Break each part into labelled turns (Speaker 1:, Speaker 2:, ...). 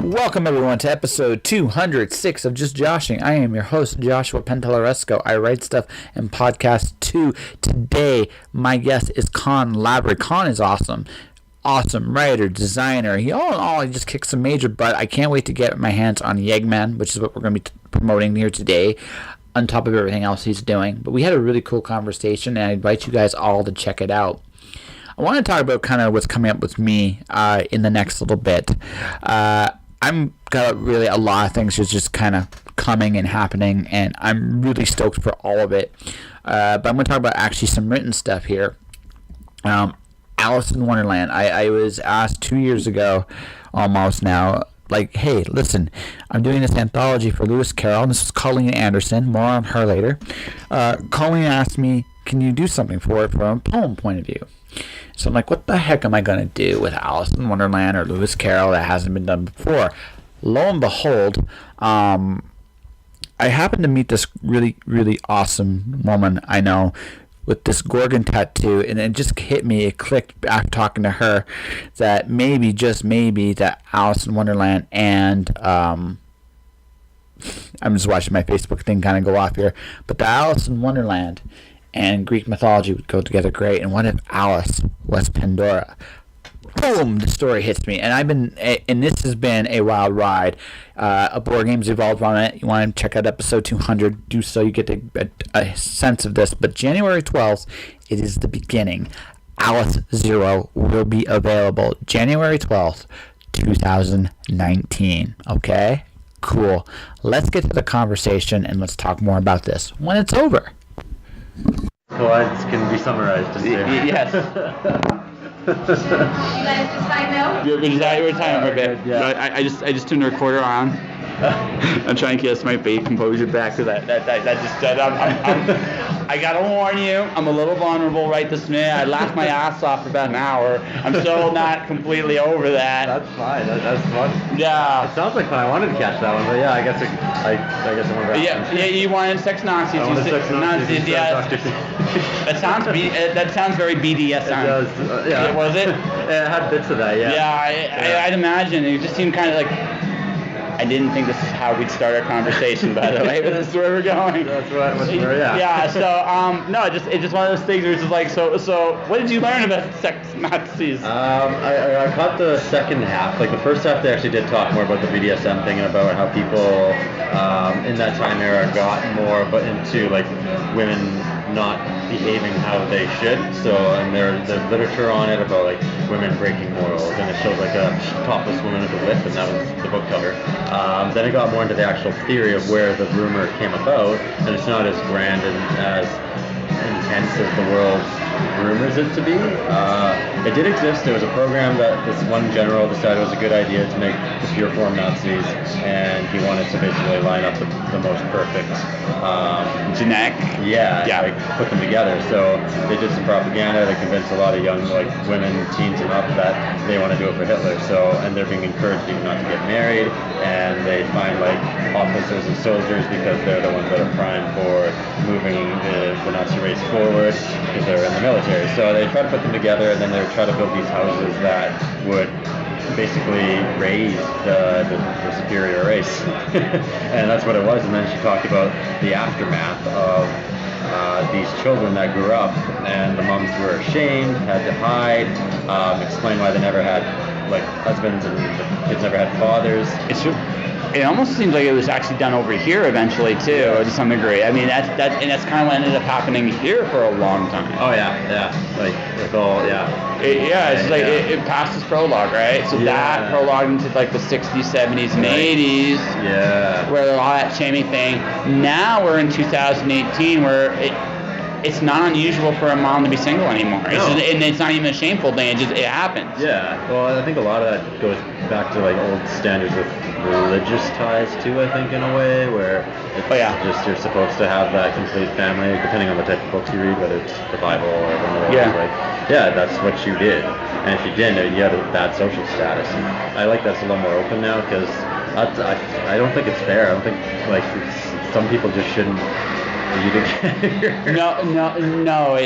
Speaker 1: Welcome everyone to episode 206 of Just Joshing. I am your host, Joshua Pentelaresco. I write stuff and podcast too. Today, my guest is Konn Lavery. Konn is awesome. Awesome writer, designer. He just kicks some major butt. I can't wait to get my hands on Yeggman, which is what we're going to be promoting here today, on top of everything else he's doing. But we had a really cool conversation, and I invite you guys all to check it out. I want to talk about kind of what's coming up with me in the next little bit. I'm got really a lot of things just kind of coming and happening, and I'm really stoked for all of it. But I'm going to talk about actually some written stuff here. Alice in Wonderland. I was asked 2 years ago, almost now, like, hey, listen, I'm doing this anthology for Lewis Carroll, and this is Colleen Anderson, more on her later. Colleen asked me, can you do something for it from a poem point of view? So I'm like, what the heck am I going to do with Alice in Wonderland or Lewis Carroll that hasn't been done before? Lo and behold, I happened to meet this really, really awesome woman I know with this Gorgon tattoo, and it just hit me, it clicked after talking to her, that maybe, just maybe, that Alice in Wonderland and, I'm just watching my Facebook thing kind of go off here, but the Alice in Wonderland and Greek mythology would go together great. And what if Alice was Pandora? Boom! The story hits me, and this has been a wild ride. A board game's evolved on it. You want to check out episode 200? Do so. You get a sense of this. But January 12th, it is the beginning. Alice Zero will be available January 12th, 2019. Okay, cool. Let's get to the conversation and let's talk more about this when it's over.
Speaker 2: What can be summarized just there?
Speaker 1: Yes.
Speaker 3: You guys decide now?
Speaker 1: We're time for a bit.
Speaker 2: Yeah.
Speaker 1: I just turned the recorder on. I'm trying to get my composure back to that. I gotta warn you, I'm a little vulnerable right this minute. I laughed my ass off for about an hour. I'm still not completely over that.
Speaker 2: That's fine. That's fun.
Speaker 1: Yeah.
Speaker 2: It sounds like fun. I wanted to catch that one, but yeah, I guess I wanted to.
Speaker 1: Yeah. You wanted sex Nazis.
Speaker 2: I wanted sex Nazis.
Speaker 1: Yeah. That sounds very BDSM.
Speaker 2: It does. Yeah.
Speaker 1: Was it?
Speaker 2: It had bits of that. Yeah.
Speaker 1: Yeah. I'd imagine it just seemed kind of like. I didn't think this is how we'd start our conversation, by the way, but this is where we're going.
Speaker 2: That's right. Yeah.
Speaker 1: Yeah. So, no, it's just one of those things where it's just like, so, what did you learn about sex Nazis?
Speaker 2: I caught the second half. Like the first half, they actually did talk more about the BDSM thing and about how people in that time era got more, but into like women not behaving how they should. So, and there's literature on it about like women breaking morals, and it showed like a topless woman with a whip, and that was the book cover. Then it got more into the actual theory of where the rumor came about, and it's not as grand and as intense as the world rumors it to be. It did exist. There was a program that this one general decided was a good idea to make the pure form Nazis, and he wanted to basically line up the most perfect
Speaker 1: genetic.
Speaker 2: Yeah. Like put them together. So they did some propaganda to convince a lot of young like women, teens and up, that they want to do it for Hitler. So, and they're being encouraged even not to get married, and they find like officers and soldiers because they're the ones that are primed for moving the Nazi race forward because they're in the military. So they try to put them together, and then they try to build these houses that would basically raise the superior race. And that's what it was. And then she talked about the aftermath of these children that grew up, and the moms were ashamed, had to hide, explain why they never had like husbands, and the kids never had fathers.
Speaker 1: It's true. It almost seems like it was actually done over here eventually too, to some degree. I mean, that's kind of what ended up happening here for a long time.
Speaker 2: Oh yeah, like with all
Speaker 1: it passed its prologue, right? So that prologue into like the 60s, 70s, and 80s.
Speaker 2: Yeah.
Speaker 1: Where all that shaming thing. Now we're in 2018, where it's not unusual for a mom to be single anymore.
Speaker 2: No.
Speaker 1: And it's not even a shameful thing. It happens.
Speaker 2: Yeah. Well, I think a lot of that goes back to like old standards with religious ties too. I think in a way where it's just you're supposed to have that complete family, depending on the type of books you read, whether it's the Bible or one of those. That's what you did. And if you didn't, you had a bad social status. And I like that's a little more open now, because I don't think it's fair. I don't think like some people just shouldn't. No.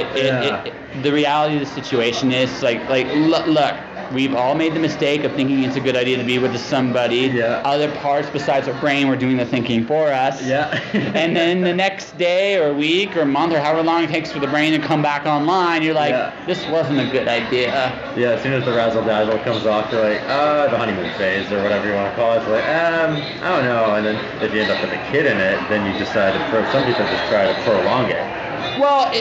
Speaker 1: The reality of the situation is like look.
Speaker 4: we've all made the mistake of thinking it's a good idea to be with somebody.
Speaker 2: Yeah.
Speaker 4: Other parts besides our brain were doing the thinking for us.
Speaker 2: Yeah.
Speaker 4: And then the next day or week or month or however long it takes for the brain to come back online, you're like, this wasn't a good idea.
Speaker 2: Yeah, as soon as the razzle-dazzle comes off, you're like, the honeymoon phase or whatever you want to call it. It's like, I don't know. And then if you end up with a kid in it, then you decide to some people just try to prolong it.
Speaker 4: Well,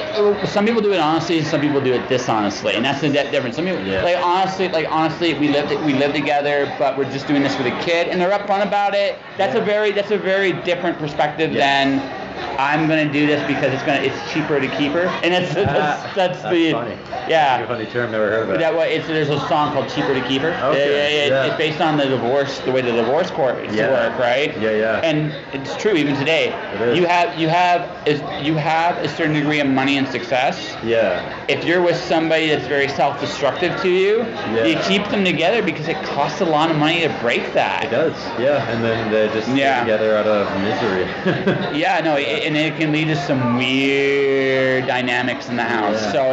Speaker 4: some people do it honestly, and some people do it dishonestly, and that's the difference. Some people, honestly, we live together, but we're just doing this for the kid, and they're upfront about it. That's a very different perspective than I'm gonna do this because it's cheaper to keep her, and that's the
Speaker 2: funny.
Speaker 4: Yeah.
Speaker 2: That's a funny term, never heard of it.
Speaker 4: There's a song called "Cheaper to Keep Her."
Speaker 2: Okay.
Speaker 4: It's based on the way the divorce court work, right?
Speaker 2: Yeah.
Speaker 4: And it's true even today.
Speaker 2: It is.
Speaker 4: You have a certain degree of money and success.
Speaker 2: Yeah.
Speaker 4: If you're with somebody that's very self-destructive to you, you keep them together because it costs a lot of money to break that.
Speaker 2: It does. Yeah. And then they just stay together out of misery.
Speaker 4: Yeah. No. And it can lead to some weird dynamics in the house.
Speaker 2: Yeah.
Speaker 4: So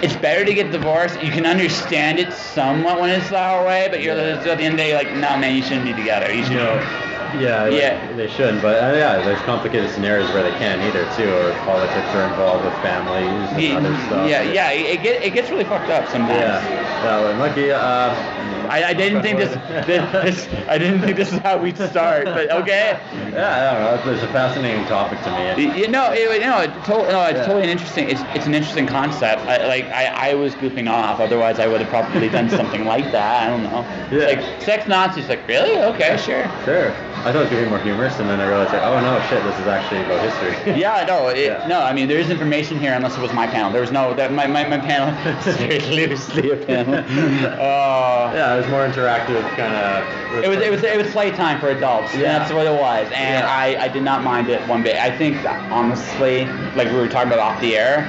Speaker 4: it's better to get divorced. You can understand it somewhat when it's that way, but you're at the end of the day, you're like, no, man, you shouldn't be together. You should.
Speaker 2: They shouldn't, but there's complicated scenarios where they can't either too, or politics are involved with families and other stuff.
Speaker 4: It gets really fucked up sometimes.
Speaker 2: I'm lucky.
Speaker 4: I didn't think this I didn't think this is how we'd start, but okay.
Speaker 2: Yeah, I don't know. It's a fascinating topic to me.
Speaker 4: It's totally an interesting. It's an interesting concept. I was goofing off. Otherwise, I would have probably done something like that. I don't know.
Speaker 2: Yeah.
Speaker 4: Like sex Nazis. Like really? Okay, sure.
Speaker 2: I thought it was going to be more humorous, and then I realized, oh no, shit, this is actually about history.
Speaker 4: No, I mean, there is information here unless it was my panel. There was no, my panel is very loosely a panel.
Speaker 2: It was more interactive, kind of.
Speaker 4: It was playtime for adults, and that's what it was, and I did not mind it one bit. I think, honestly, like we were talking about off the air,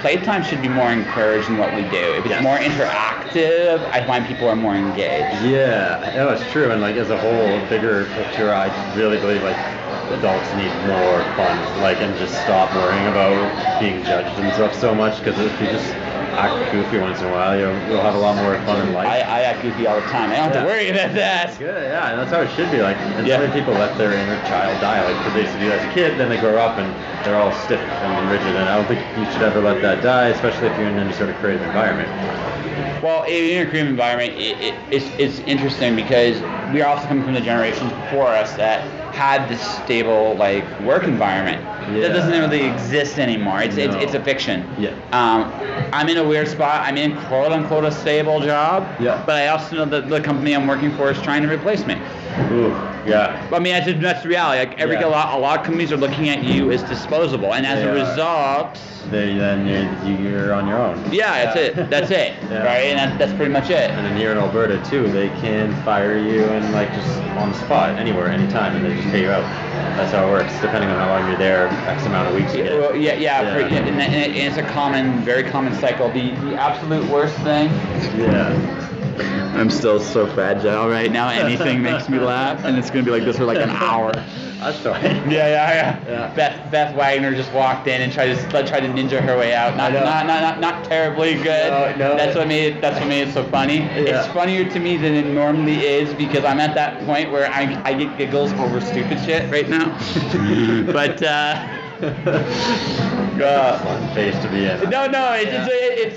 Speaker 4: playtime should be more encouraged in what we do. If it's more interactive, I find people are more engaged.
Speaker 2: Yeah, no, it's true, and like as a whole, bigger picture, I really believe like adults need more fun, like, and just stop worrying about being judged and stuff so much, because if you just act goofy once in a while, you'll have a lot more fun in life.
Speaker 4: I act goofy all the time. I don't have to worry about that.
Speaker 2: That's good, and that's how it should be. Like, and so many people let their inner child die, like, because they used to do that as a kid, then they grow up and they're all stiff and rigid, and I don't think you should ever let that die, especially if you're in any sort of creative environment.
Speaker 4: Well, in a creative environment, it's interesting because we are also coming from the generations before us that had this stable, like, work environment. That doesn't really exist anymore. It's a fiction. I'm in a weird spot. I'm in quote unquote a stable job. But I also know that the company I'm working for is trying to replace me.
Speaker 2: Ooh, yeah.
Speaker 4: I mean, that's the reality. Like a lot of companies are looking at you as disposable, and as a result,
Speaker 2: then you're on your own.
Speaker 4: That's it. Right, and that's pretty much it.
Speaker 2: And then here in Alberta too, they can fire you and like just on the spot, anywhere, anytime, and they just pay you out. That's how it works, depending on how long you're there. X amount of weeks. And
Speaker 4: it's a very common cycle. The absolute worst thing. I'm still so fragile right now. Anything makes me laugh, and it's gonna be like this for like an hour.
Speaker 2: That's all right.
Speaker 4: Yeah. Beth Wagner just walked in and tried to ninja her way out. Not terribly good.
Speaker 2: No.
Speaker 4: That's what made it so funny.
Speaker 2: Yeah.
Speaker 4: It's funnier to me than it normally is because I'm at that point where I get giggles over stupid shit right now. But
Speaker 2: fun phase to be in.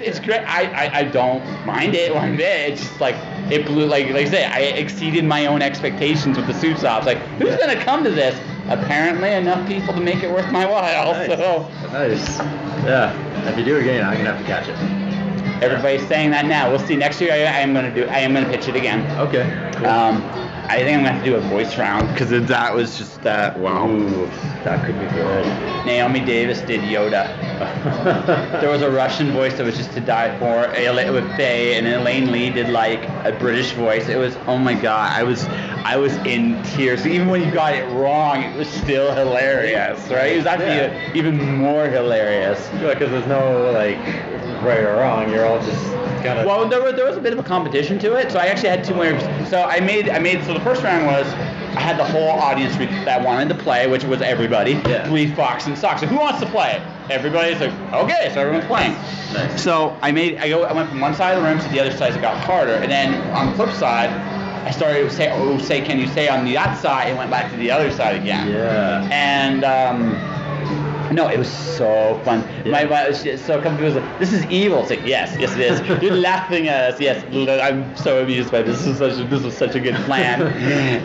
Speaker 4: It's great. I don't mind it one bit. It's just like it blew, like I say, I exceeded my own expectations with the suit ops. Like, who's gonna come to this? Apparently enough people to make it worth my while.
Speaker 2: Nice.
Speaker 4: So
Speaker 2: nice. Yeah. If you do it again, I'm gonna have to catch it.
Speaker 4: Everybody's saying that now. We'll see next year. I am gonna pitch it again.
Speaker 2: Okay. Cool.
Speaker 4: I think I'm gonna have to do a voice round because that was just that. Wow.
Speaker 2: Ooh, that could be good.
Speaker 4: Naomi Davis did Yoda. There was a Russian voice that was just to die for with Faye, and Elaine Lee did like a British voice. It was, oh my god, I was in tears. Even when you got it wrong, it was still hilarious, right? It was actually even more hilarious.
Speaker 2: Yeah, because there's no like right or wrong. You're all just kind of.
Speaker 4: Well, there was a bit of a competition to it, so I actually had two winners. So I made. So the first round was I had the whole audience that wanted to play, which was everybody.
Speaker 2: Yeah.
Speaker 4: Glee, Fox, and Sox. So who wants to play? everybody's like, okay, so everyone's playing.
Speaker 2: Nice.
Speaker 4: So I went from one side of the room to the other side, so it got harder. And then on the flip side, I started to say, can you say on that side, and went back to the other side again.
Speaker 2: Yeah.
Speaker 4: And no, it was so fun.
Speaker 2: Yeah.
Speaker 4: So a couple people was like, this is evil. It's like, yes, it is. You're laughing at us. Yes, I'm so amused by this. This was such a good plan.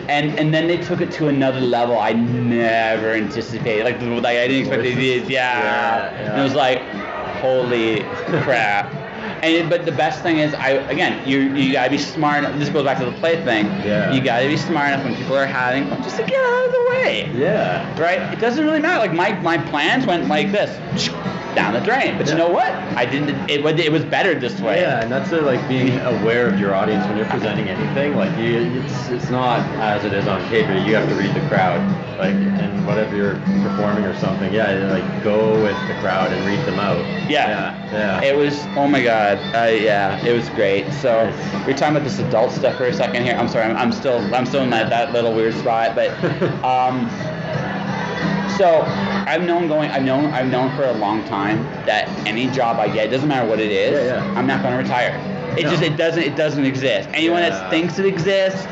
Speaker 4: and then they took it to another level I never anticipated. Like I didn't expect it. Yeah. And it was like, holy crap. But the best thing is, you gotta be smart enough. This goes back to the play thing.
Speaker 2: Yeah.
Speaker 4: You gotta be smart enough when people are having fun, just to get out of the way.
Speaker 2: Yeah.
Speaker 4: Right? It doesn't really matter. Like my plans went like this, down the drain. But you know what? I didn't. It was better this way.
Speaker 2: Yeah, and that's like being aware of your audience when you're presenting anything. Like it's not as it is on paper. You have to read the crowd. Like, and whatever you're performing or something, like go with the crowd and read them out.
Speaker 4: Yeah. It was, oh my God, it was great. So we're talking about this adult stuff for a second here. I'm sorry, I'm still in that little weird spot, but so I've known for a long time that any job I get, it doesn't matter what it is, I'm not going to retire. It doesn't exist. Anyone that thinks it exists,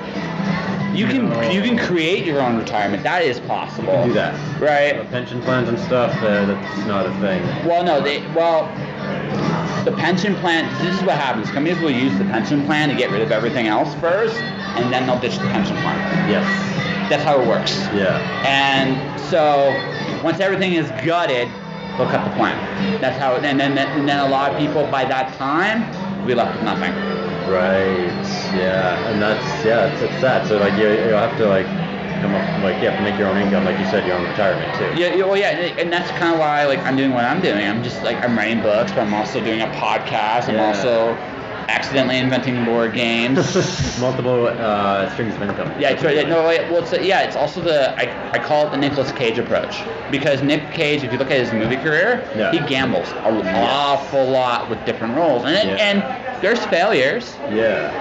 Speaker 4: you can create your own retirement. That is possible.
Speaker 2: You can do that.
Speaker 4: Right.
Speaker 2: Pension plans and stuff, that's not a thing.
Speaker 4: Well, no, the pension plan, this is what happens. Companies will use the pension plan to get rid of everything else first, and then they'll ditch the pension plan.
Speaker 2: Yes.
Speaker 4: That's how it works.
Speaker 2: Yeah.
Speaker 4: And so once everything is gutted, they'll cut the plan. That's how, and then a lot of people by that time will be left with nothing.
Speaker 2: Right. Yeah. And that's that. So like you'll have to like come up, like you have to make your own income, like you said, your own retirement too.
Speaker 4: And that's kind of why I'm doing what I'm doing. I'm just I'm writing books, but I'm also doing a podcast. I'm also accidentally inventing board games.
Speaker 2: Multiple strings of income.
Speaker 4: It's also I call it the Nicolas Cage approach, because Nick Cage, if you look at his movie career, he gambles an awful lot with different roles, and there's failures,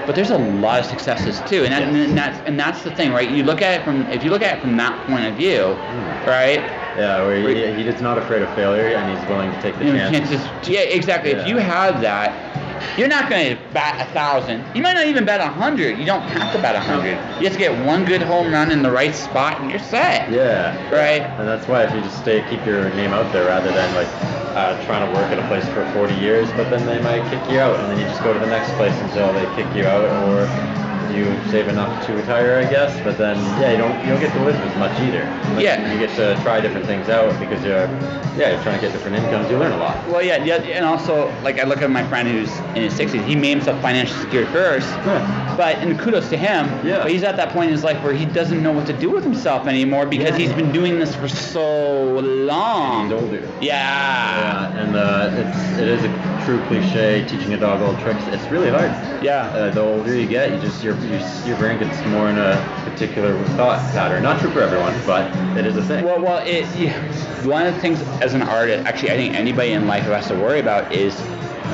Speaker 4: but there's a lot of successes too, and that's the thing, right? If you look at it from that point of view, right?
Speaker 2: Yeah, where he is not afraid of failure, and he's willing to take the chances.
Speaker 4: Yeah, exactly. Yeah. If you have that, you're not going to bat 1,000. You might not even bat 100. You don't have to bat 100. You have to get one good home run in the right spot, and you're set.
Speaker 2: Yeah.
Speaker 4: Right.
Speaker 2: And that's why if you just keep your name out there rather than trying to work at a place for 40 years, but then they might kick you out, and then you just go to the next place until they kick you out, or you save enough to retire, I guess. But then you don't get to live as much either. You get to try different things out because you're trying to get different incomes. You learn a lot.
Speaker 4: Well, and also I look at my friend who's in his 60s. He made himself financially secure first, and kudos to him. Yeah. But he's at that point in his life where he doesn't know what to do with himself anymore because he's been doing this for so long.
Speaker 2: He's older.
Speaker 4: Yeah.
Speaker 2: And it is a true cliche, teaching a dog old tricks. It's really hard.
Speaker 4: Yeah.
Speaker 2: The older you get, your brain gets more in a particular thought pattern. Not true for everyone, but it is a thing.
Speaker 4: Well, one of the things as an artist, actually, I think anybody in life who has to worry about is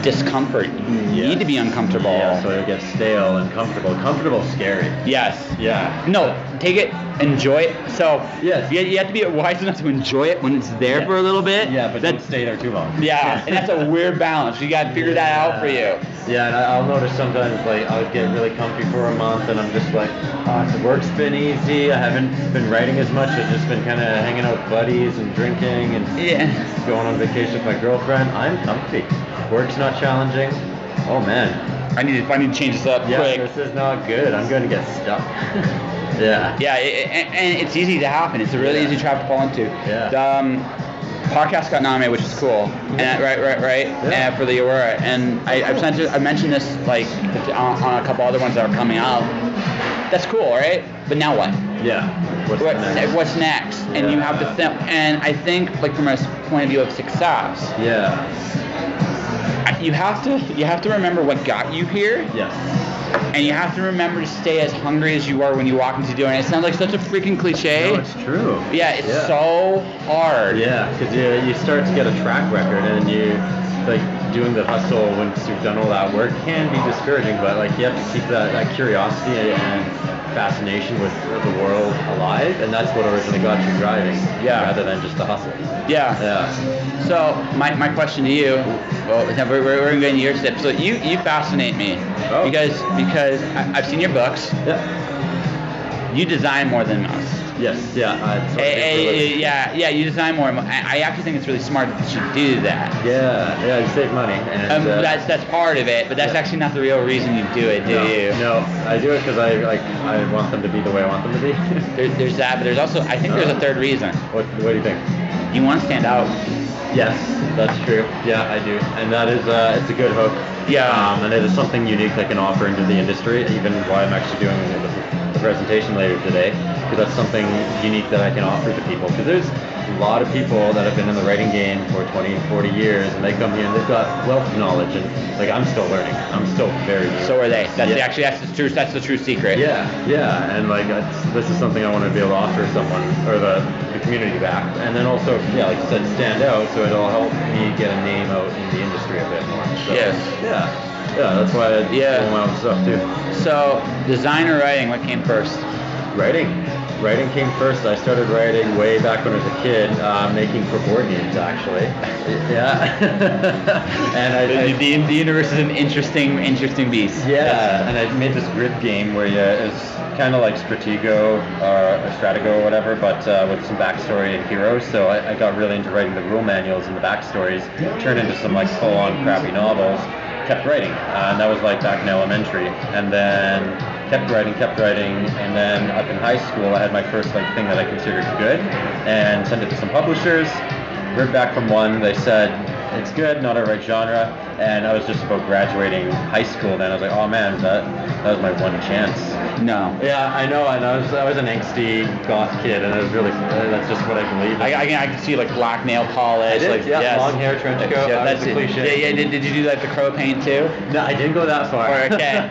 Speaker 4: discomfort. You need to be uncomfortable.
Speaker 2: Yeah, so it gets stale and comfortable. Comfortable is scary.
Speaker 4: Yes.
Speaker 2: Yeah.
Speaker 4: No, take it, enjoy it. So you have to be wise enough to enjoy it when it's there for a little bit.
Speaker 2: Yeah, but don't stay there too long.
Speaker 4: Yeah, and that's a weird balance. You got to figure that out for you.
Speaker 2: Yeah, and I'll notice sometimes I'll get really comfy for a month, and I'm just like, the work's been easy. I haven't been writing as much. I've just been kind of hanging out with buddies and drinking and going on vacation with my girlfriend. I'm comfy. Work's not challenging. Oh man,
Speaker 4: I need to change this up quick.
Speaker 2: This is not good. I'm going to get stuck.
Speaker 4: And it's easy to happen. It's a really easy trap to fall into. Podcast got nominated, which is cool. And right. And for the Aurora, and I mentioned this on a couple other ones that are coming out. That's cool, right? But now what?
Speaker 2: Yeah.
Speaker 4: What's next? And you have to think. And I think, from a point of view of success.
Speaker 2: Yeah.
Speaker 4: You have to remember what got you here.
Speaker 2: Yes.
Speaker 4: And you have to remember to stay as hungry as you are when you walk into doing it. It sounds like such a freaking cliche.
Speaker 2: No, it's true.
Speaker 4: Yeah, it's so hard.
Speaker 2: Yeah, because you start to get a track record, and doing the hustle once you've done all that work can be discouraging, but like you have to keep that curiosity and fascination with the world alive, and that's what originally got you driving, rather than just the hustle.
Speaker 4: Yeah. So my question to you, well, we're going to get into your tips. So you fascinate me because I've seen your books.
Speaker 2: Yeah.
Speaker 4: You design more than most.
Speaker 2: Yes. Yeah.
Speaker 4: You design more. I actually think it's really smart that you do that.
Speaker 2: Yeah. You save money, and
Speaker 4: that's part of it. But that's actually not the real reason you do it, do you?
Speaker 2: No, I do it because I want them to be the way I want them to be.
Speaker 4: There's that, but there's also I think there's a third reason.
Speaker 2: What do you think?
Speaker 4: You want to stand out.
Speaker 2: Yes, that's true. Yeah, I do, and that is it's a good hook.
Speaker 4: Yeah.
Speaker 2: And it is something unique I can offer into the industry, even why I'm actually doing the presentation later today, because that's something unique that I can offer to people. Because there's a lot of people that have been in the writing game for 20, 40 years, and they come here and they've got wealth of knowledge, and like I'm still learning. I'm still very new.
Speaker 4: So are they. That's the true secret.
Speaker 2: Yeah, and like this is something I want to be able to offer someone or the community back, and then also like you said, stand out, so it'll help me get a name out in the industry a bit more. So, yeah, that's why I do all my own stuff too.
Speaker 4: So design or writing, what came first?
Speaker 2: Writing came first. I started writing way back when I was a kid, making for board games actually. Yeah. And
Speaker 4: the universe is an interesting beast.
Speaker 2: Yeah, and I made this grid game where it's kind of like Stratego or Stratego or whatever, but with some backstory and heroes. So I got really into writing the rule manuals and the backstories, turned into some like full-on crappy novels. Kept writing, and that was like back in elementary, and then kept writing, and then up in high school I had my first like thing that I considered good, and sent it to some publishers. Heard back from one, they said it's good, not our right genre, and I was just about graduating high school then. I was like, oh man, that was my one chance.
Speaker 4: No.
Speaker 2: Yeah, I know, and I was an angsty goth kid, and I was really that's just what I believe.
Speaker 4: I can see like black nail polish,
Speaker 2: long hair, trench coat.
Speaker 4: That's
Speaker 2: the cliche.
Speaker 4: Yeah. Did you do like the crow paint too?
Speaker 2: No, I didn't go that far.
Speaker 4: Okay.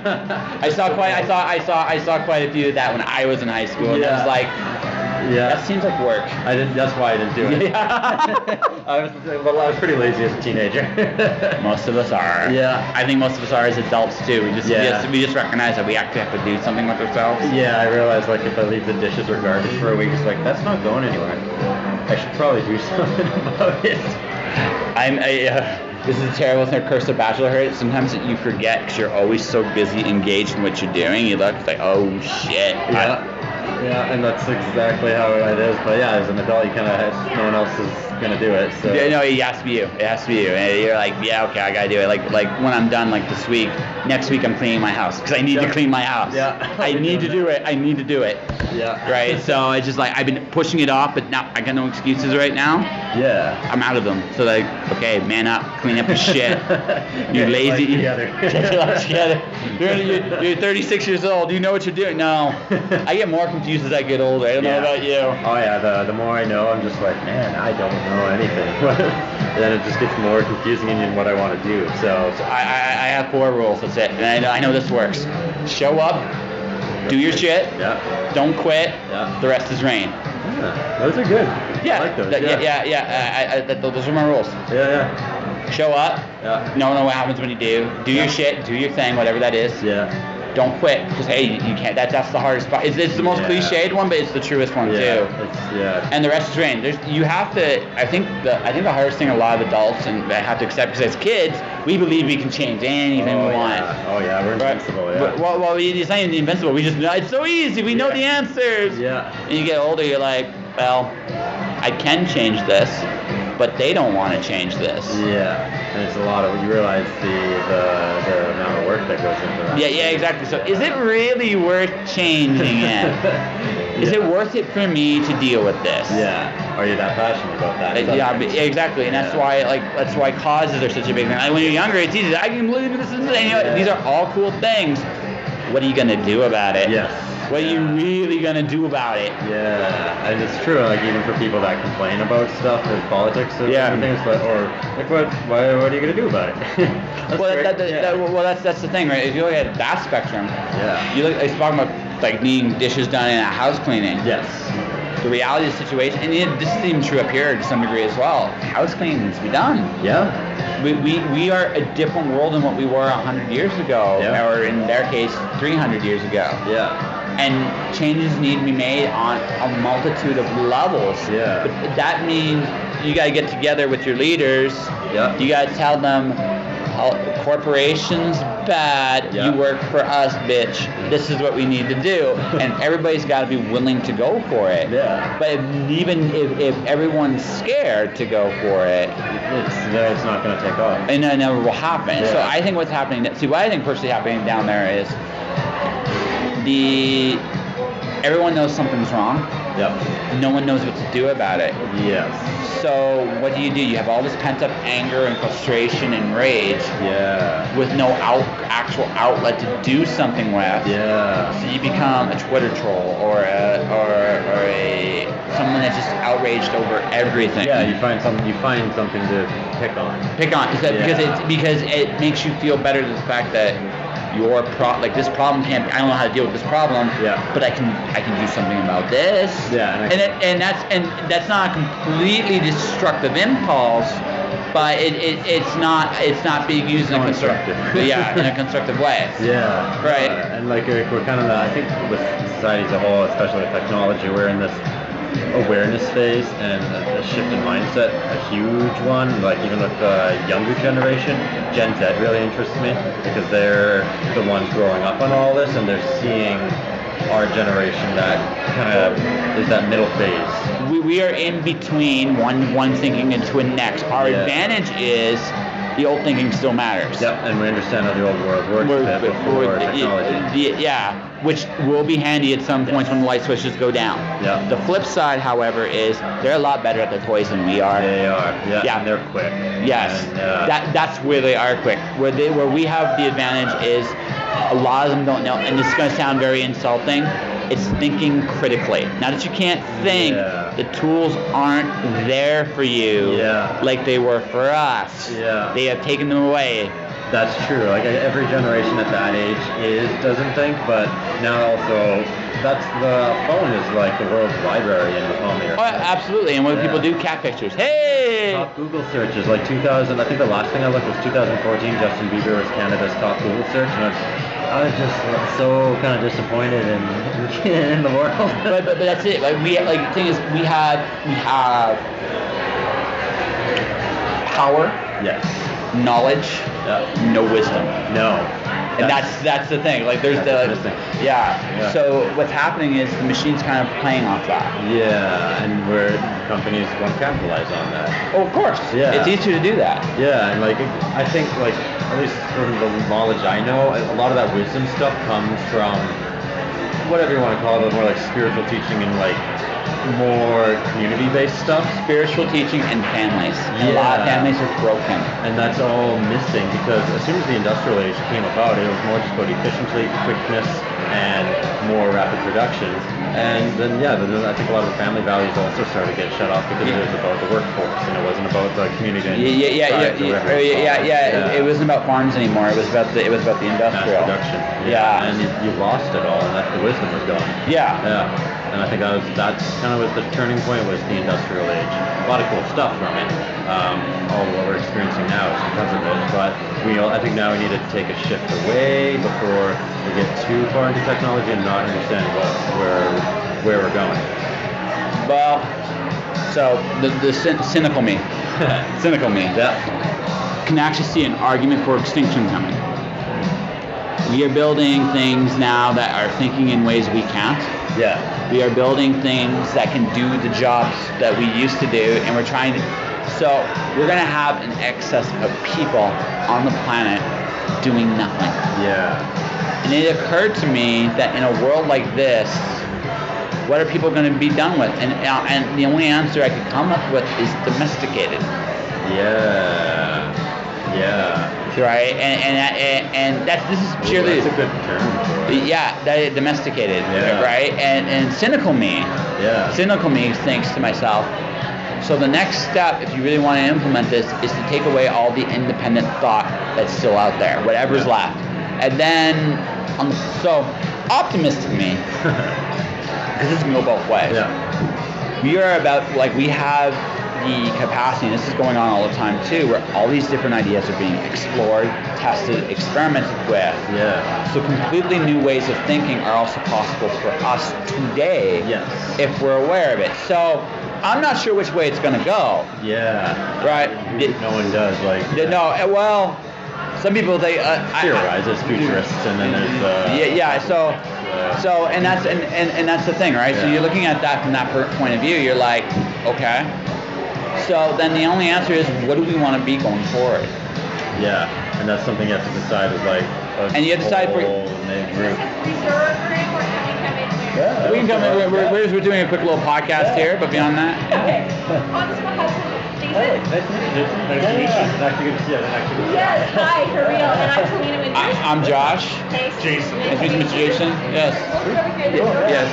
Speaker 4: I saw quite a few of that when I was in high school, and I was like, that seems like work.
Speaker 2: That's why I didn't do it. I was pretty lazy as a teenager.
Speaker 4: Most of us are.
Speaker 2: Yeah.
Speaker 4: I think most of us are as adults too. We just recognize that we actually have to do something with ourselves.
Speaker 2: Yeah, I realized like if I leave the dishes or garbage for a week, it's like that's not going anywhere. I should probably do something about it.
Speaker 4: This is a terrible thing, curse of bachelorhood. Sometimes you forget because you're always so busy engaged in what you're doing. You look like, oh shit.
Speaker 2: Yeah, and that's exactly how it is. But yeah, as an adult, you kind of no one else is gonna do it. So
Speaker 4: no, it has to be you. It has to be you. And you're like, yeah, okay, I gotta do it. Like when I'm done, like this week, next week I'm cleaning my house because I need to clean my house.
Speaker 2: Yeah.
Speaker 4: I need to do it.
Speaker 2: Yeah.
Speaker 4: Right. So it's just like I've been pushing it off, but now I got no excuses right now.
Speaker 2: Yeah.
Speaker 4: I'm out of them. So like, okay, man up, clean up your shit. You're lazy. Get your life together. You're 36 years old. Do you know what you're doing? No. I get more confused as I get older. I don't know about you.
Speaker 2: Oh yeah. The more I know, I'm just like, man, I don't know anything. Then it just gets more confusing in what I want to do. So
Speaker 4: I have 4 rules. That's it. And I know this works. Show up. Do your shit.
Speaker 2: Yeah.
Speaker 4: Don't quit.
Speaker 2: Yeah.
Speaker 4: The rest is rain.
Speaker 2: Yeah, those are good.
Speaker 4: Yeah.
Speaker 2: I like those.
Speaker 4: Those are my rules.
Speaker 2: Yeah.
Speaker 4: Show up.
Speaker 2: Yeah.
Speaker 4: Know what happens when you do. Do your shit. Do your thing. Whatever that is.
Speaker 2: Yeah.
Speaker 4: Don't quit, because hey, you can't. That's the hardest part. It's the most cliched one, but it's the truest one too. And the rest is rain. You have to. I think the hardest thing a lot of adults and I have to accept, because as kids we believe we can change anything we want.
Speaker 2: Oh yeah, we're invincible. Right? Yeah.
Speaker 4: Well, it's not even invincible. We just know it's so easy. We know the answers.
Speaker 2: Yeah.
Speaker 4: And you get older, you're like, well, I can change this, but they don't want to change this.
Speaker 2: Yeah, and it's a lot of, you realize the amount of work that goes into that.
Speaker 4: Yeah, exactly. So is it really worth changing it? Is it worth it for me to deal with this?
Speaker 2: Yeah. Are you that passionate about that?
Speaker 4: Yeah, exactly, and that's why causes are such a big thing. Like when you're younger, it's easy. I can believe this is these are all cool things. What are you gonna do about it?
Speaker 2: Yes.
Speaker 4: What are you really gonna do about it?
Speaker 2: Yeah, and it's true. Like even for people that complain about stuff, there's politics and everything. It's like, or like, what are you gonna do about it?
Speaker 4: That's the thing, right? If you look at that spectrum, it's talking about like needing dishes done in a house cleaning.
Speaker 2: Yes.
Speaker 4: The reality of the situation, and this is even true up here to some degree as well. House cleaning needs to be done.
Speaker 2: Yeah.
Speaker 4: We are a different world than what we were 100 years ago, or in their case, 300 years ago.
Speaker 2: Yeah.
Speaker 4: And changes need to be made on a multitude of levels.
Speaker 2: Yeah.
Speaker 4: But that means you got to get together with your leaders.
Speaker 2: Yeah.
Speaker 4: You got to tell them, corporations bad.
Speaker 2: Yeah.
Speaker 4: You work for us, bitch. This is what we need to do, and everybody's got to be willing to go for it.
Speaker 2: Yeah.
Speaker 4: But even if everyone's scared to go for it,
Speaker 2: it's not going to take off.
Speaker 4: and it never will happen.
Speaker 2: Yeah.
Speaker 4: So I think what's happening. See, what I think personally happening down there is everyone knows something's wrong.
Speaker 2: Yep.
Speaker 4: No one knows what to do about it.
Speaker 2: Yes.
Speaker 4: So what do? You have all this pent-up anger and frustration and rage
Speaker 2: Yeah.
Speaker 4: with no actual outlet to do something with.
Speaker 2: Yeah.
Speaker 4: So you become a Twitter troll or someone that's just outraged over everything.
Speaker 2: Yeah, you find something to pick on.
Speaker 4: Because it makes you feel better to the fact that this problem can't. I don't know how to deal with this problem.
Speaker 2: Yeah.
Speaker 4: But I can do something about this.
Speaker 2: Yeah.
Speaker 4: And that's not a completely destructive impulse, but it's not being used in a constructive. In a constructive way.
Speaker 2: Yeah.
Speaker 4: Right.
Speaker 2: And like we're kind of I think with society as a whole, especially with technology, we're in this awareness phase and a shift in mindset, a huge one. Like even with the younger generation, Gen Z really interests me because they're the ones growing up on all this and they're seeing our generation that kind of is that middle phase.
Speaker 4: We are in between one thinking into a next. Our advantage is the old thinking still matters.
Speaker 2: Yep, and we understand how the old world works before technology.
Speaker 4: Which will be handy at some points when the light switches go down.
Speaker 2: Yeah.
Speaker 4: The flip side, however, is they're a lot better at their toys than we are.
Speaker 2: They are. Yeah. And they're quick.
Speaker 4: Yes.
Speaker 2: And,
Speaker 4: that's where they are quick. Where we have the advantage is a lot of them don't know, and this is going to sound very insulting. It's thinking critically. Now that you can't think, the tools aren't there for you like they were for us.
Speaker 2: Yeah.
Speaker 4: They have taken them away.
Speaker 2: That's true. Like every generation at that age doesn't think, but now also the phone is like the world's library in the palm of your hand.
Speaker 4: Absolutely. And what do people do? Cat pictures. Hey!
Speaker 2: Top Google searches like 2000. I think the last thing I looked was 2014. Justin Bieber was Canada's top Google search, and I was just so kind of disappointed in the world.
Speaker 4: but that's it. Like the thing is, we have power.
Speaker 2: Yes.
Speaker 4: Knowledge. No wisdom.
Speaker 2: No.
Speaker 4: And that's the thing. Like there's So what's happening is the machine's kind of playing off that.
Speaker 2: Yeah, and where companies won't capitalize on that.
Speaker 4: Oh, of course.
Speaker 2: Yeah.
Speaker 4: It's easier to do that.
Speaker 2: Yeah, and like I think like at least from the knowledge I know, a lot of that wisdom stuff comes from whatever you want to call it, more like spiritual teaching and like more community-based stuff.
Speaker 4: Spiritual teaching and families. And a lot of families are broken.
Speaker 2: And that's all missing because as soon as the industrial age came about, it was more just about efficiency, quickness, and more rapid production. And then I think a lot of the family values also started to get shut off because it was about the workforce and it wasn't about the community.
Speaker 4: It wasn't about farms anymore. It was about the industrial
Speaker 2: mass production. And you lost it all, and that's the wisdom was gone. And I think that's kind of what the turning point was, the industrial age. A lot of cool stuff from it. All what we're experiencing now is because of it. But I think now we need to take a shift away before we get too far into technology and not understand where we're going.
Speaker 4: Well, so the cynical me, can actually see an argument for extinction coming. We are building things now that are thinking in ways we can't.
Speaker 2: Yeah.
Speaker 4: We are building things that can do the jobs that we used to do, and we're trying to. So we're going to have an excess of people on the planet doing nothing.
Speaker 2: Yeah.
Speaker 4: And it occurred to me that in a world like this, what are people going to be done with? And the only answer I could come up with is domesticated.
Speaker 2: Yeah.
Speaker 4: Right, and this is purely.
Speaker 2: That's a good term for it.
Speaker 4: Yeah, that domesticated.
Speaker 2: Yeah.
Speaker 4: Right, and cynical me.
Speaker 2: Yeah.
Speaker 4: Cynical me thinks to myself. So the next step, if you really want to implement this, is to take away all the independent thought that's still out there, whatever's left, and then so optimistic me, because this can go both ways.
Speaker 2: Yeah.
Speaker 4: We are about we have the capacity, and this is going on all the time too, where all these different ideas are being explored, tested, experimented with.
Speaker 2: Yeah.
Speaker 4: So completely new ways of thinking are also possible for us today,
Speaker 2: Yes.
Speaker 4: if we're aware of it. So I'm not sure which way it's going to go.
Speaker 2: Yeah.
Speaker 4: Right.
Speaker 2: No one does. Like.
Speaker 4: No. Well, some people they
Speaker 2: theorize. There's futurists, and then there's.
Speaker 4: Yeah. So and that's the thing, right?
Speaker 2: Yeah.
Speaker 4: So you're looking at that from that point of view. You're like, okay. So then the only answer is, what do we want to be going forward?
Speaker 2: Yeah, and that's something you have to decide is like.
Speaker 4: And you have to decide for.
Speaker 2: Group.
Speaker 4: We can come in. We're doing a quick little podcast here, but beyond that.
Speaker 3: Okay. Conn's my husband, Jason.
Speaker 2: Nice to meet you. Nice to meet you. It's actually good to see you.
Speaker 3: Yes, hi, for real. And I'm Selena Winters.
Speaker 4: I'm Josh.
Speaker 3: Nice.
Speaker 2: Jason.
Speaker 4: Nice to meet you, Mr. Jason. Yes. Yes.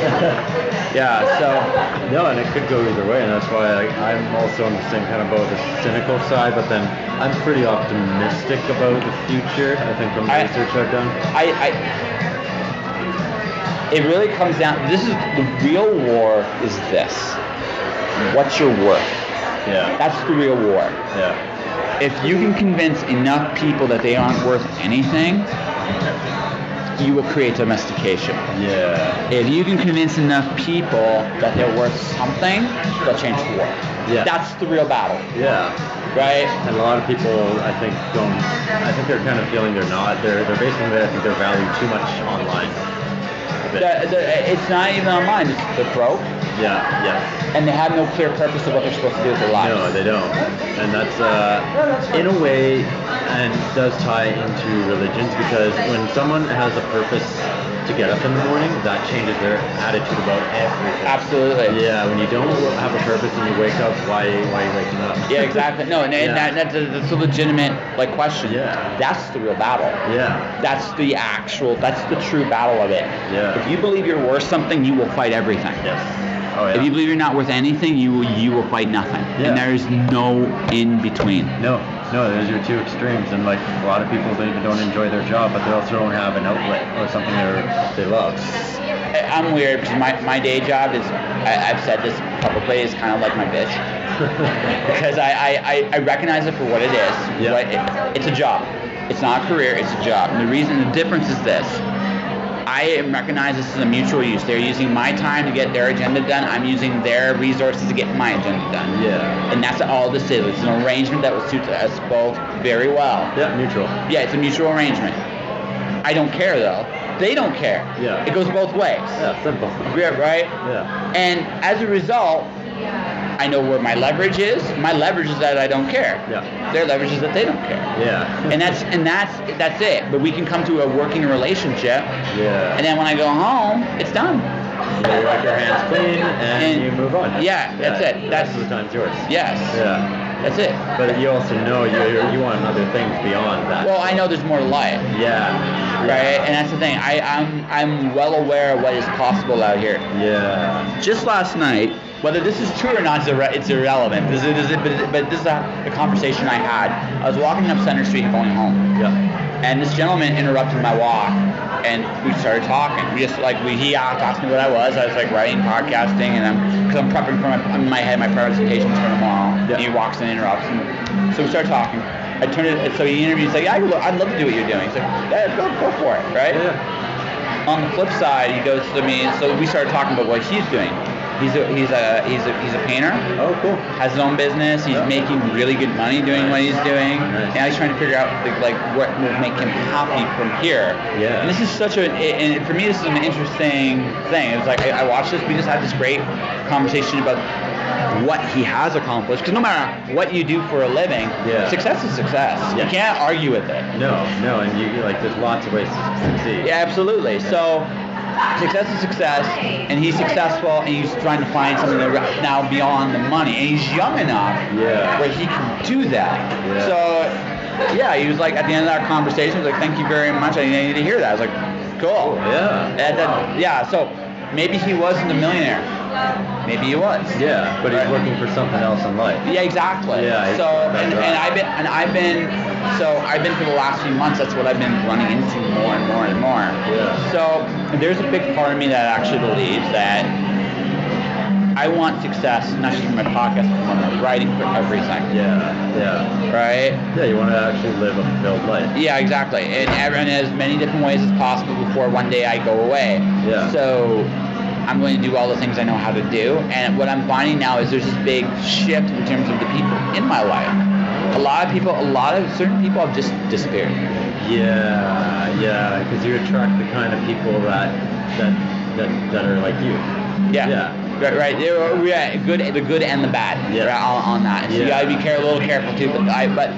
Speaker 4: Yeah. So.
Speaker 2: No, and it could go either way, and that's why I'm also on the same kind of boat, the cynical side, but then I'm pretty optimistic about the future. I think from the research I've done.
Speaker 4: It really comes down. This is the real war. Is this? What's your worth?
Speaker 2: Yeah.
Speaker 4: That's the real war.
Speaker 2: Yeah.
Speaker 4: If you can convince enough people that they aren't worth anything, you will create domestication.
Speaker 2: Yeah.
Speaker 4: If you can convince enough people that they're worth something, they'll change the world.
Speaker 2: Yeah.
Speaker 4: That's the real battle,
Speaker 2: Yeah.
Speaker 4: right?
Speaker 2: And a lot of people, I think, don't. I think they're kind of feeling they're not. They're basically, I think they're valued too much online.
Speaker 4: It's not even online. They're broke,
Speaker 2: Yeah. Yes.
Speaker 4: and they have no clear purpose of what they're supposed to do with their lives.
Speaker 2: No, they don't. And that's, in a way, and does tie into religions, because when someone has a purpose to get up in the morning, that changes their attitude about everything.
Speaker 4: Absolutely.
Speaker 2: Yeah, when you don't have a purpose and you wake up, why are you waking up?
Speaker 4: Yeah, exactly. No, and
Speaker 2: Yeah.
Speaker 4: that's a legitimate question.
Speaker 2: Yeah.
Speaker 4: That's the real battle.
Speaker 2: Yeah.
Speaker 4: That's the true battle of it.
Speaker 2: Yeah.
Speaker 4: If you believe you're worth something, you will fight everything.
Speaker 2: Yes. Oh, yeah.
Speaker 4: If you believe you're not worth anything, you will fight nothing.
Speaker 2: Yeah.
Speaker 4: And there's no in between.
Speaker 2: No, those are two extremes, and like a lot of people don't enjoy their job, but they also don't have an outlet or something they love.
Speaker 4: I'm weird because my day job is, I've said this publicly, is kind of like my bitch. Because I recognize it for what it is.
Speaker 2: Yeah.
Speaker 4: Right? It's a job. It's not a career, it's a job. And the difference is this. I recognize this as a mutual use. They're using my time to get their agenda done. I'm using their resources to get my agenda done.
Speaker 2: Yeah.
Speaker 4: And that's all this is. It's an arrangement that will suit us both very well.
Speaker 2: Yeah, neutral.
Speaker 4: Yeah, it's a mutual arrangement. I don't care though. They don't care.
Speaker 2: Yeah.
Speaker 4: It goes both ways.
Speaker 2: Yeah, simple.
Speaker 4: Yeah, right?
Speaker 2: Yeah.
Speaker 4: And as a result, I know where my leverage is. My leverage is that I don't care.
Speaker 2: Yeah.
Speaker 4: Their leverage is that they don't care.
Speaker 2: Yeah.
Speaker 4: And that's it. But we can come to a working relationship.
Speaker 2: Yeah.
Speaker 4: And then when I go home, it's done.
Speaker 2: You wipe your hands clean and you move on.
Speaker 4: Yeah, that's it.
Speaker 2: The
Speaker 4: That's
Speaker 2: rest of the time's yours.
Speaker 4: Yes.
Speaker 2: Yeah.
Speaker 4: That's it.
Speaker 2: But you also know you want other things beyond that.
Speaker 4: Well, I know there's more to life.
Speaker 2: Yeah.
Speaker 4: Right? And that's the thing. I'm well aware of what is possible out here.
Speaker 2: Yeah.
Speaker 4: Just last night, whether this is true or not, it's irrelevant. But this is a conversation I had. I was walking up Center Street going home.
Speaker 2: Yeah.
Speaker 4: And this gentleman interrupted my walk, and we started talking. He asked me what I was. I was like writing, podcasting, and because I'm prepping for my presentations for tomorrow.
Speaker 2: Yeah.
Speaker 4: And he walks and interrupts, and so we started talking. I turned it. So he interviewed. He's like, "Yeah, I'd love to do what you're doing." He's like, "Yeah, go for it, right?"
Speaker 2: Yeah.
Speaker 4: On the flip side, he goes to me. So we started talking about what he's doing. He's a painter.
Speaker 2: Oh, cool.
Speaker 4: Has his own business. He's making really good money doing what he's doing.
Speaker 2: Nice.
Speaker 4: Now he's trying to figure out like what will make him happy from here.
Speaker 2: Yeah.
Speaker 4: And this is and for me this is an interesting thing. It was like I watched this. We just had this great conversation about what he has accomplished. Because no matter what you do for a living,
Speaker 2: Yeah.
Speaker 4: success is success.
Speaker 2: Yeah.
Speaker 4: You can't argue with it.
Speaker 2: No, and you there's lots of ways to succeed.
Speaker 4: Yeah, absolutely. So success is success, and he's successful, and he's trying to find something that now beyond the money, and he's young enough
Speaker 2: Yeah.
Speaker 4: where he can do that.
Speaker 2: Yeah.
Speaker 4: So, yeah, he was like, at the end of that conversation, he was like, "Thank you very much. I need to hear that." I was like, "Cool."
Speaker 2: Yeah.
Speaker 4: Yeah. So maybe he wasn't a millionaire. Maybe he was.
Speaker 2: Yeah, but he's
Speaker 4: Right.
Speaker 2: looking for something else in life.
Speaker 4: Yeah, exactly.
Speaker 2: Yeah,
Speaker 4: So
Speaker 2: that's
Speaker 4: and
Speaker 2: right.
Speaker 4: I've been for the last few months. That's what I've been running into more and more and more.
Speaker 2: Yeah.
Speaker 4: So there's a big part of me that actually believes that I want success, not just for my podcast, but for my writing, for everything.
Speaker 2: Yeah.
Speaker 4: Right?
Speaker 2: Yeah, you want to actually live a fulfilled life.
Speaker 4: Yeah, exactly. And as many different ways as possible before one day I go away.
Speaker 2: Yeah.
Speaker 4: So I'm going to do all the things I know how to do. And what I'm finding now is there's this big shift in terms of the people in my life. A lot of certain people have just disappeared.
Speaker 2: Yeah, because you attract the kind of people that are like you.
Speaker 4: Yeah. Right. Yeah, the good and the bad.
Speaker 2: Yeah.
Speaker 4: Right, on that. And so you got to be a little careful too. But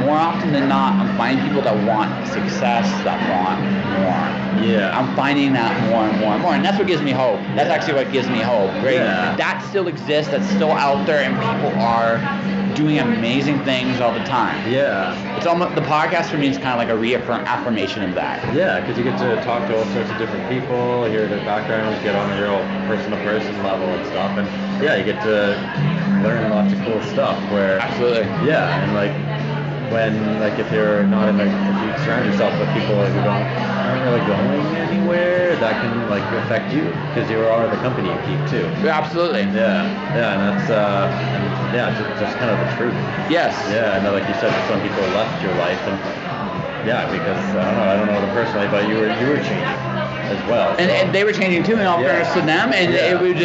Speaker 4: more often than not, I'm finding people that want success, that want more.
Speaker 2: Yeah.
Speaker 4: I'm finding that more and more and more, and that's what gives me hope. That's actually what gives me hope. Right?
Speaker 2: Yeah.
Speaker 4: That still exists. That's still out there, and people are doing amazing things all the time.
Speaker 2: Yeah.
Speaker 4: It's almost, the podcast for me is kind of like a affirmation of that.
Speaker 2: Yeah, because you get to talk to all sorts of different people, hear their backgrounds, get on a real person-to-person level and stuff, and yeah, you get to learn lots of cool stuff. Where
Speaker 4: Absolutely.
Speaker 2: Yeah, and like when if you're not in if you surround yourself with people who aren't really going anywhere, that can affect you because you are the company you keep too.
Speaker 4: Yeah, absolutely.
Speaker 2: Yeah, and that's just kind of the truth.
Speaker 4: Yes.
Speaker 2: Yeah, and like you said, some people left your life, and yeah, because I don't know them personally, but you were changing as well. So.
Speaker 4: And they were changing too, in all fairness to them, and it would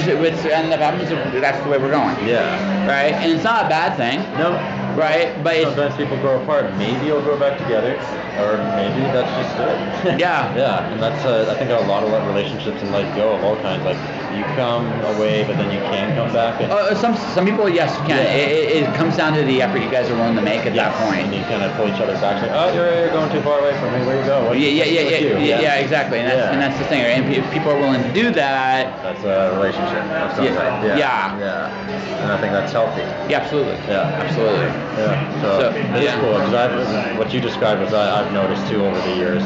Speaker 4: end up happening. So that's the way we're going.
Speaker 2: Yeah.
Speaker 4: Right, and it's not a bad thing.
Speaker 2: No.
Speaker 4: Right, but
Speaker 2: sometimes people grow apart. Maybe you'll grow back together, or maybe that's just it.
Speaker 4: Yeah.
Speaker 2: Yeah, and that's I think a lot of relationships in life go of all kinds. Like you come away, but then you can come back. And
Speaker 4: some people, yes, you can.
Speaker 2: Yeah.
Speaker 4: It comes down to the effort you guys are willing to make at that point.
Speaker 2: And you kind of pull each other back. Like, oh, you're going too far away from me. Where you go?
Speaker 4: Yeah, exactly. And that's the thing. Right? And if people are willing to do that,
Speaker 2: that's a relationship. That's something. Yeah. And I think that's healthy.
Speaker 4: Yeah, absolutely.
Speaker 2: Yeah,
Speaker 4: absolutely.
Speaker 2: Yeah. So it's cool because what you described was I've noticed too over the years.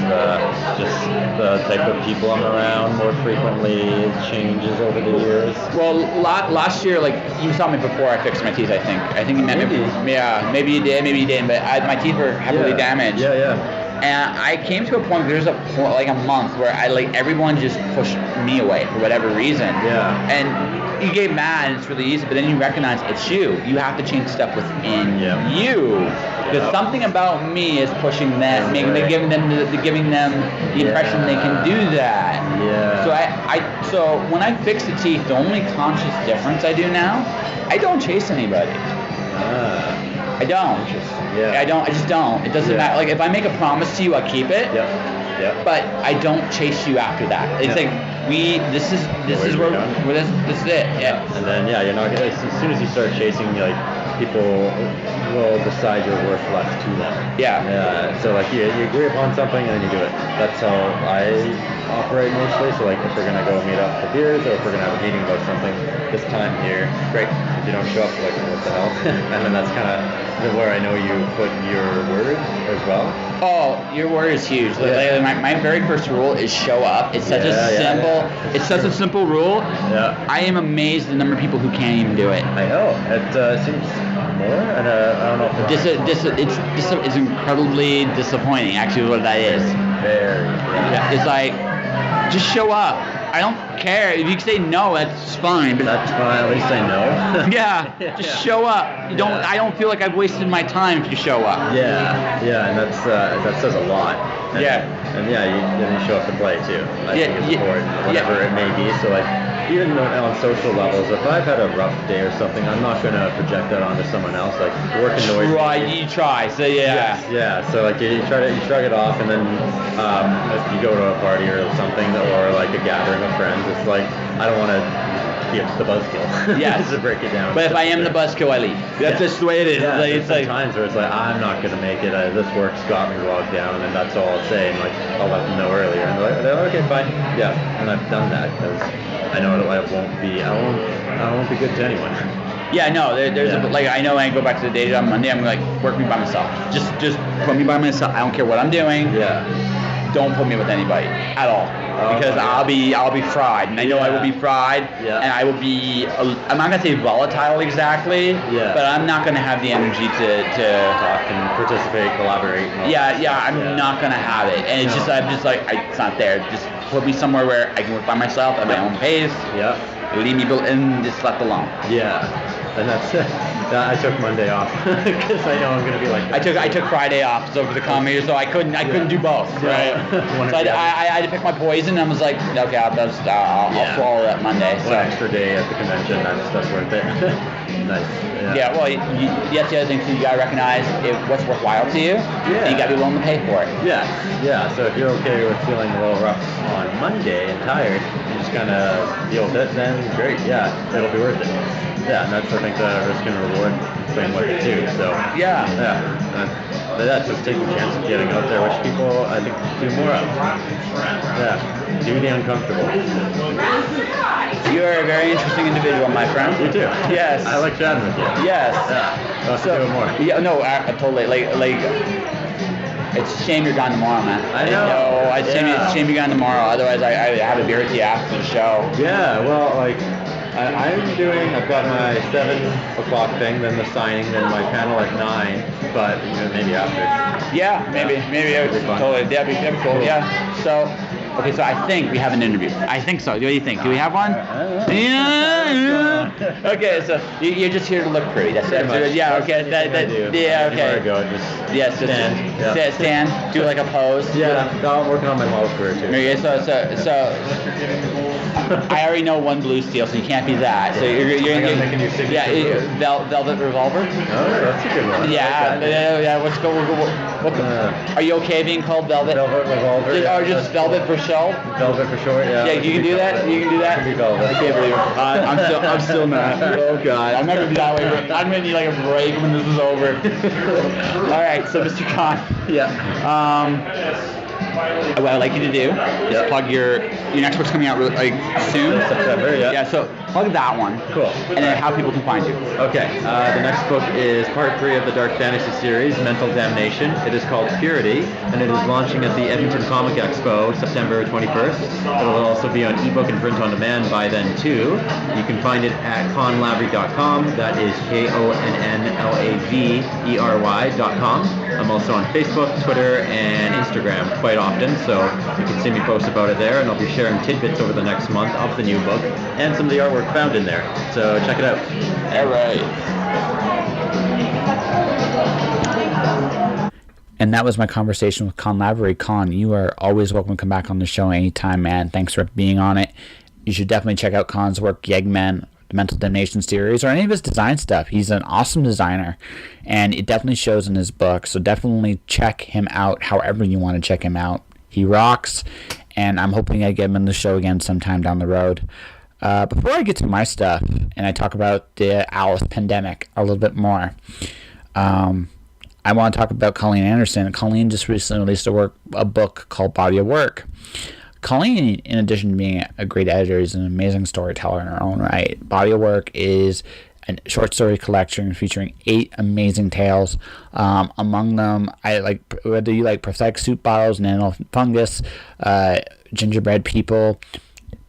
Speaker 2: Just the type of people I'm around more frequently changes over the years.
Speaker 4: Well, last year, you saw me before I fixed my teeth. I think you met me. Yeah, maybe you did, maybe you didn't. But my teeth were heavily damaged.
Speaker 2: Yeah.
Speaker 4: And I came to a point where there's a month where everyone just pushed me away for whatever reason.
Speaker 2: Yeah.
Speaker 4: And you get mad and it's really easy, but then you recognize it's you. You have to change stuff within you. Because something about me is pushing them, giving them the impression they can do that.
Speaker 2: Yeah.
Speaker 4: So when I fix the teeth, the only conscious difference I do now, I don't chase anybody. I don't.
Speaker 2: Yeah.
Speaker 4: I just don't. It doesn't matter. If I make a promise to you, I keep it.
Speaker 2: Yep.
Speaker 4: But I don't chase you after that. It's this is it. Yeah.
Speaker 2: And then you're not gonna. As soon as you start chasing, people will decide you're worth less to them.
Speaker 4: Yeah.
Speaker 2: So you agree upon something and then you do it. That's how I operate mostly. So if we're gonna go meet up for beers or if we're gonna have a meeting about something this time here, great. If you don't show up, what the hell? And then that's kind of where I know you put your word as well.
Speaker 4: Oh, your word is huge. My very first rule is show up. It's such it's such a simple rule.
Speaker 2: Yeah.
Speaker 4: I am amazed at the number of people who can't even do it.
Speaker 2: I know. It seems more, and I don't know if
Speaker 4: it's incredibly disappointing. Actually, what that is.
Speaker 2: Very.
Speaker 4: Yeah. It's just show up. I don't care if you say no. That's fine. But
Speaker 2: that's fine. At least I know.
Speaker 4: Just show up. You don't. I don't feel like I've wasted my time if you show up.
Speaker 2: Yeah, and that says a lot. And, and you show up to play too. I think it's important, whatever it may be. So even on social levels, if I've had a rough day or something, I'm not going to project that onto someone else. Working noise.
Speaker 4: Right, you try. So
Speaker 2: Yeah. So you shrug it off, and then if you go to a party or something, or a gathering of friends, it's I don't want to be the buzzkill.
Speaker 4: Yes.
Speaker 2: To break it down.
Speaker 4: But if I am the buzzkill, I leave. That's just the way it is.
Speaker 2: Yeah, it's times where it's I'm not going to make it. This work's got me logged down, and that's all I'll say. And I'll let them know earlier, and they're like, okay, fine. Yeah, and I've done that because I know I won't be good to anyone.
Speaker 4: Yeah, no, there's I know when I go back to the day on Monday, I'm work me by myself. Just put me by myself. I don't care what I'm doing.
Speaker 2: Yeah.
Speaker 4: Don't put me with anybody at all. Because I'll be fried, and I know I will be fried, and I will be. I'm not gonna say volatile exactly, but I'm not gonna have the energy to
Speaker 2: talk and participate, collaborate.
Speaker 4: I'm not gonna have it, and it's just it's not there. Just put me somewhere where I can work by myself at my own pace. leave me and just left alone.
Speaker 2: Yeah, and that's I took Monday off because I know I'm gonna be like that.
Speaker 4: I took Friday off so for the comedy, so I couldn't do both. Right.
Speaker 2: One or
Speaker 4: So I
Speaker 2: the other.
Speaker 4: had to pick my poison, and I was like, okay, I'll swallow that Monday.
Speaker 2: One
Speaker 4: So.
Speaker 2: extra day at the convention, that's worth it. Nice.
Speaker 4: Yeah, well, that's the other thing too. You gotta recognize what's worthwhile to you.
Speaker 2: Yeah.
Speaker 4: And you gotta be willing to pay for it.
Speaker 2: Yeah. So if you're okay with feeling a little rough on Monday and tired, you just kind of deal with it, then great. Yeah, it'll be worth it. Yeah, and that's I think the risk and reward thing with it too. So
Speaker 4: Yeah.
Speaker 2: but that's just taking a chance of getting out there, which people I think do more of. Yeah, do the uncomfortable.
Speaker 4: You are a very interesting individual, my friend.
Speaker 2: You too.
Speaker 4: Yes.
Speaker 2: I like chatting with you.
Speaker 4: Yes.
Speaker 2: Yeah. Let's do it more.
Speaker 4: Yeah. No. Totally. Like. It's a shame you're gone tomorrow, man.
Speaker 2: I know.
Speaker 4: It's a shame you're gone tomorrow. Otherwise, I have a beer with you after the show.
Speaker 2: Yeah, well, like, I've got my 7 o'clock thing, then the signing, then my panel at 9, but maybe after.
Speaker 4: Yeah, maybe it would
Speaker 2: fun.
Speaker 4: totally. That'd be cool. Yeah. So, okay, so I think we have an interview. I think so. What do you think? Do we have one? Yeah. Okay, so you're just here to look pretty. That's it.
Speaker 2: Pretty much.
Speaker 4: Yeah. Okay. Yeah.
Speaker 2: Anywhere I
Speaker 4: Okay.
Speaker 2: go, just
Speaker 4: Yes. Just
Speaker 2: stand. Yeah.
Speaker 4: stand. Do like a pose.
Speaker 2: Yeah, no, I'm working on my model career too.
Speaker 4: Okay, so I already know one blue steel, so you can't be that. So you're
Speaker 2: I gotta make a new signature
Speaker 4: Velvet Revolver.
Speaker 2: Oh, that's a good one.
Speaker 4: Yeah. Let's go. Are you okay being called Velvet?
Speaker 2: Velvet Revolver.
Speaker 4: Or just Velvet for show?
Speaker 2: Velvet for short, yeah.
Speaker 4: Yeah, you can do that. You can do that.
Speaker 2: It can be Velvet.
Speaker 4: I can't believe it. I'm still not. Oh God, I'm not gonna be that way. I'm gonna need like a break when this is over. All right, so Mr. Konn.
Speaker 2: Yeah.
Speaker 4: What I'd like you to do is plug your next book's coming out really, soon.
Speaker 2: September, yeah.
Speaker 4: Yeah, so plug that one.
Speaker 2: Cool.
Speaker 4: And then how people can find you.
Speaker 2: Okay, the next book is part 3 of the Dark Fantasy series, Mental Damnation. It is called Purity, and it is launching at the Edmonton Comic Expo September 21st. It will also be on ebook and print on demand by then too. You can find it at konnlavery.com. That is KONNLAVERY.com. I'm also on Facebook, Twitter, and Instagram quite often, so you can see me post about it there, and I'll be sharing tidbits over the next month of the new book and some of the artwork found in there. So check it out.
Speaker 4: All right.
Speaker 1: And that was my conversation with Konn Lavery. Konn, you are always welcome to come back on the show anytime, man. Thanks for being on it. You should definitely check out Konn's work, Yegman, the Mental Damnation series, or any of his design stuff. He's an awesome designer, and it definitely shows in his book. So definitely check him out however you want to check him out. He rocks, and I'm hoping I get him on the show again sometime down the road. Before I get to my stuff, and I talk about the Alice pandemic a little bit more, I want to talk about Colleen Anderson. Colleen just recently released a book called Body of Work. Colleen, in addition to being a great editor, is an amazing storyteller in her own right. Body of Work is a short story collection featuring 8 amazing tales. Among them, whether you like prosthetic soup bottles, nano fungus, gingerbread people,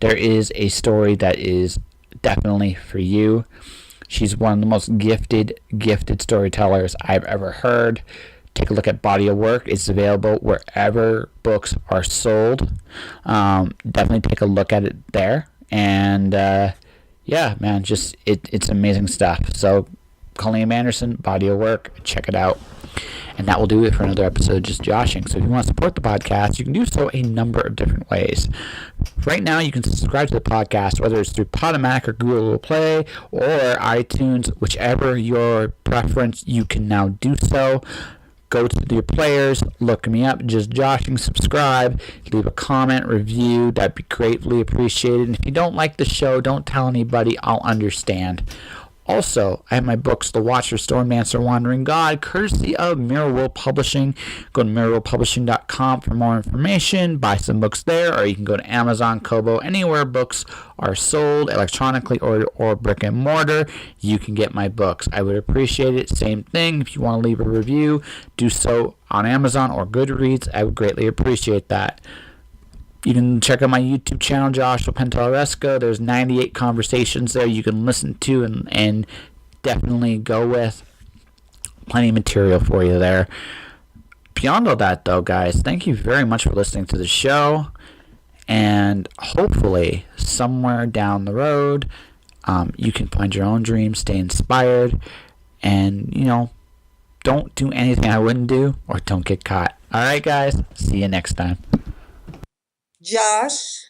Speaker 1: there is a story that is definitely for you. She's one of the most gifted storytellers I've ever heard. Take a look at Body of Work. It's available wherever books are sold. Definitely take a look at it there. And yeah, man, just it's amazing stuff. So Colleen Anderson, Body of Work, check it out. And that will do it for another episode of Just Joshing. So if you want to support the podcast, you can do so a number of different ways. Right now, you can subscribe to the podcast, whether it's through Podomatic or Google Play or iTunes, whichever your preference, you can now do so. Go to your players, look me up, Just Joshing, subscribe, leave a comment, review. That'd be greatly appreciated. And if you don't like the show, don't tell anybody. I'll understand. Also, I have my books, The Watcher, Stormdancer, Wandering God, courtesy of Mirror World Publishing. Go to mirrorworldpublishing.com for more information. Buy some books there, or you can go to Amazon, Kobo, anywhere books are sold electronically or brick and mortar. You can get my books. I would appreciate it. Same thing. If you want to leave a review, do so on Amazon or Goodreads. I would greatly appreciate that. You can check out my YouTube channel, Joshua Penteloresco. There's 98 conversations there you can listen to and definitely go with. Plenty of material for you there. Beyond all that, though, guys, thank you very much for listening to the show. And hopefully, somewhere down the road, you can find your own dream, stay inspired, and, don't do anything I wouldn't do, or don't get caught. All right, guys. See you next time.
Speaker 5: Josh.